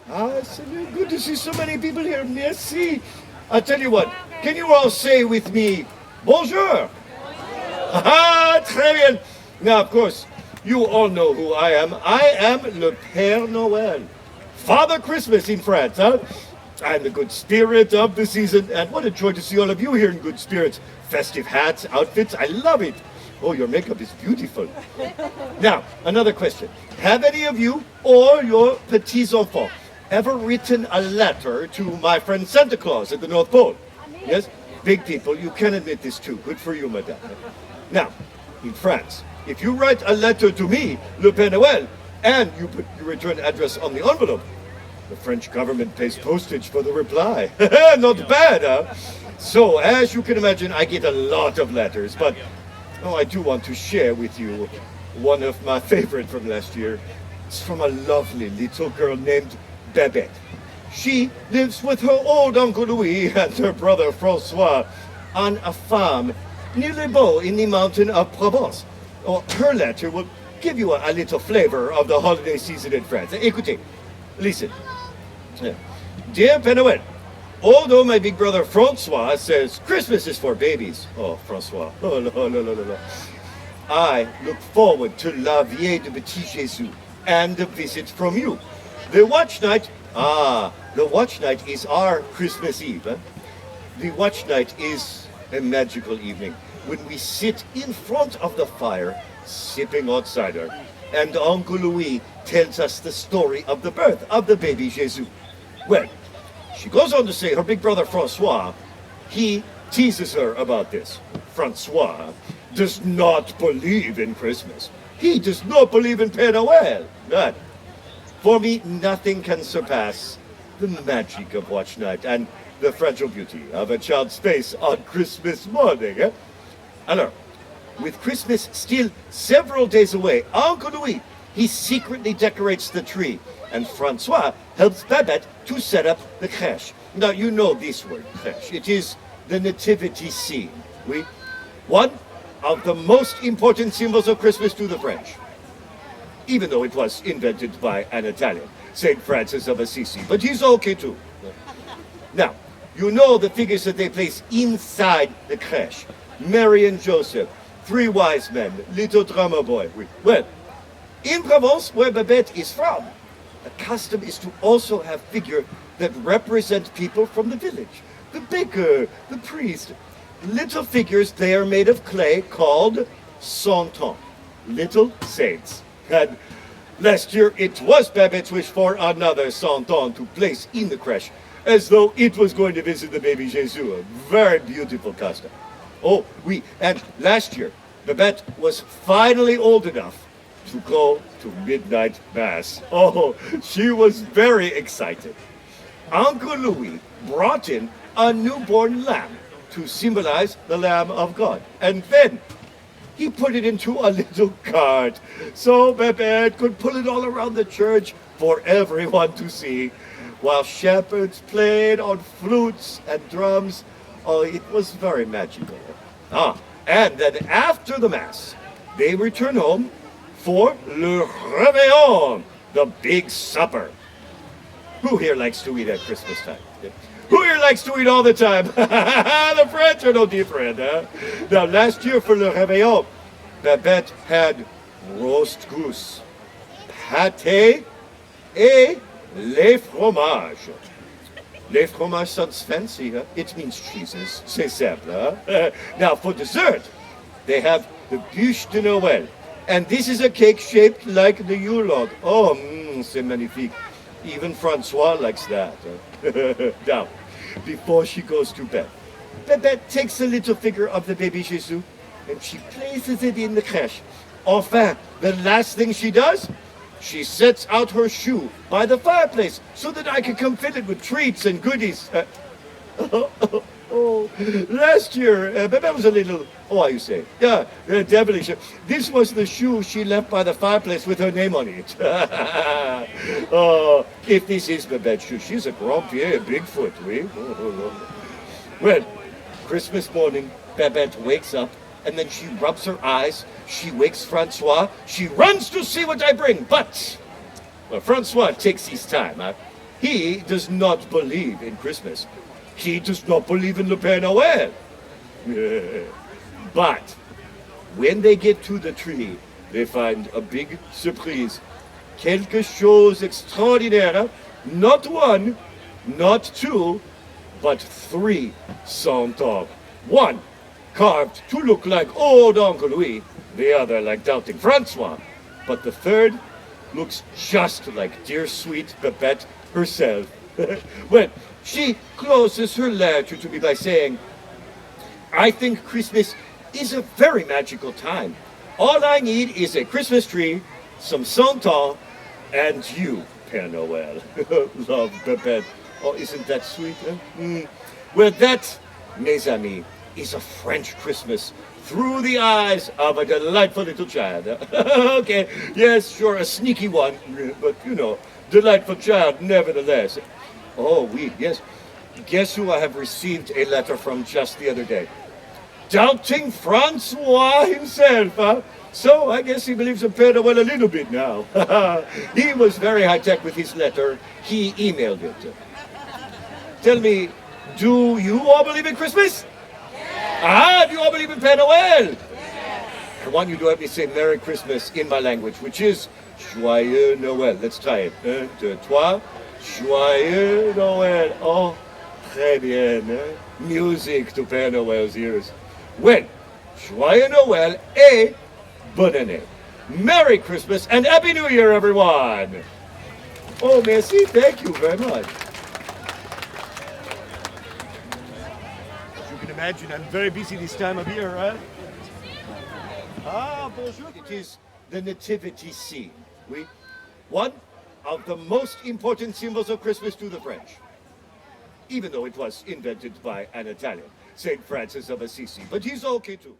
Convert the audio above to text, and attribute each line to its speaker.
Speaker 1: Ah, salut. Good to see so many people here. Merci. I'll tell you what. Can you all say with me, bonjour? Ah, très bien. Now, of course, you all know who I am. I am le Père Noël. Father Christmas in France, huh? I'm the good spirit of the season, and what a joy to see all of you here in good spirits. Festive hats, outfits, I love it. Oh, your makeup is beautiful. Now, another question. Have any of you or your petits-enfants ever written a letter to my friend Santa Claus at the North Pole? Yes? Big people, you can admit this too. Good for you, madame. Now, in France, if you write a letter to me, Le Père Noël, and you put your return address on the envelope, the French government pays postage for the reply. Not bad, huh? So, as you can imagine, I get a lot of letters, but I do want to share with you one of my favorite from last year. It's from a lovely little girl named Babette. She lives with her old Uncle Louis and her brother Francois on a farm near Les Baux in the mountain of Provence. Her letter will give you a little flavor of the holiday season in France. Écoutez, listen. Dear Père Noël, although my big brother Francois says Christmas is for babies. Oh, Francois. Oh, no, no, no, no, no. I look forward to La Vie de Petit Jésus and the visit from you. The watch night, the watch night is our Christmas Eve. Huh? The watch night is a magical evening when we sit in front of the fire, sipping hot cider, and Uncle Louis tells us the story of the birth of the baby Jesus. Well, she goes on to say her big brother Francois, he teases her about this. Francois does not believe in Christmas. He does not believe in Père Noël. But for me, nothing can surpass the magic of watch night and the fragile beauty of a child's face on Christmas morning. Eh? Alors, with Christmas still several days away, Uncle Louis, he secretly decorates the tree, and Francois helps Babette to set up the crèche. Now, you know this word, crèche. It is the nativity scene. Oui? One of the most important symbols of Christmas to the French, even though it was invented by an Italian, St. Francis of Assisi, but he's okay too. Now, you know the figures that they place inside the crèche. Mary and Joseph, 3 wise men, little drummer boy. Well, in Provence, where Babette is from, the custom is to also have figures that represent people from the village. The baker, the priest. Little figures, they are made of clay called santons, little saints. And last year, it was Babette's wish for another santon to place in the crèche, as though it was going to visit the baby Jesus. A very beautiful custom. Oh, oui, and last year, Babette was finally old enough to go to midnight mass. Oh, she was very excited. Uncle Louis brought in a newborn lamb to symbolize the Lamb of God. And then he put it into a little cart so Babette could pull it all around the church for everyone to see, while shepherds played on flutes and drums. Oh, it was very magical. And then after the Mass, they return home for Le Réveillon, the big supper. Who here likes to eat at Christmas time? Who here likes to eat all the time? The French are no different, huh? Now, last year for Le Réveillon, Babette had roast goose, pâté, et les fromages. Les fromages sounds fancy, huh? It means cheeses. C'est simple, huh? Now, for dessert, they have the bûche de Noël. And this is a cake shaped like the Yule log. Oh, c'est magnifique. Even Francois likes that. Huh? Now, before she goes to bed, Babette takes a little figure of the baby Jesus and she places it in the crèche. Enfin, the last thing she does, she sets out her shoe by the fireplace so that I can come fill it with treats and goodies. Last year, Babette was a little, how you say? Yeah, devilish. This was the shoe she left by the fireplace with her name on it. If this is Babette's shoe, she's a grand pied, a Bigfoot, oui? Well, Christmas morning, Babette wakes up, and then she rubs her eyes, she wakes Francois, she runs to see what I bring, but well, Francois takes his time. He does not believe in Christmas. He does not believe in le Père Noël. But when they get to the tree, they find a big surprise. Quelque chose extraordinaire. Not one, not two, but 3 Santa. One carved to look like old Uncle Louis, the other like doubting Francois, but the third looks just like dear sweet Babette herself. Well, she closes her letter to me by saying, I think Christmas is a very magical time. All I need is a Christmas tree, some Santa, and you, Père Noël. Love, Babette. Oh, isn't that sweet? Huh? Well, that, mes amis, is a French Christmas through the eyes of a delightful little child. Okay, yes, sure, a sneaky one, but, you know, delightful child nevertheless. Oh, oui, yes. Guess who I have received a letter from just the other day? Doubting Francois himself, huh? So I guess he believes in Père Noël a little bit now. He was very high-tech with his letter. He emailed it. Tell me, do you all believe in Christmas? Do you all believe in Père Noël? I want you to help me say Merry Christmas in my language, which is Joyeux Noël. Let's try it. 1, 2, 3. Joyeux Noël. Oh, très bien. Music to Père Noël's ears. Well, Joyeux Noël et bonne année. Merry Christmas and Happy New Year, everyone. Oh, merci. Thank you very much. As you can imagine, I'm very busy this time of year, right? Bonjour. It is the nativity scene. Oui. One of the most important symbols of Christmas to the French, even though it was invented by an Italian, Saint Francis of Assisi. But he's okay too.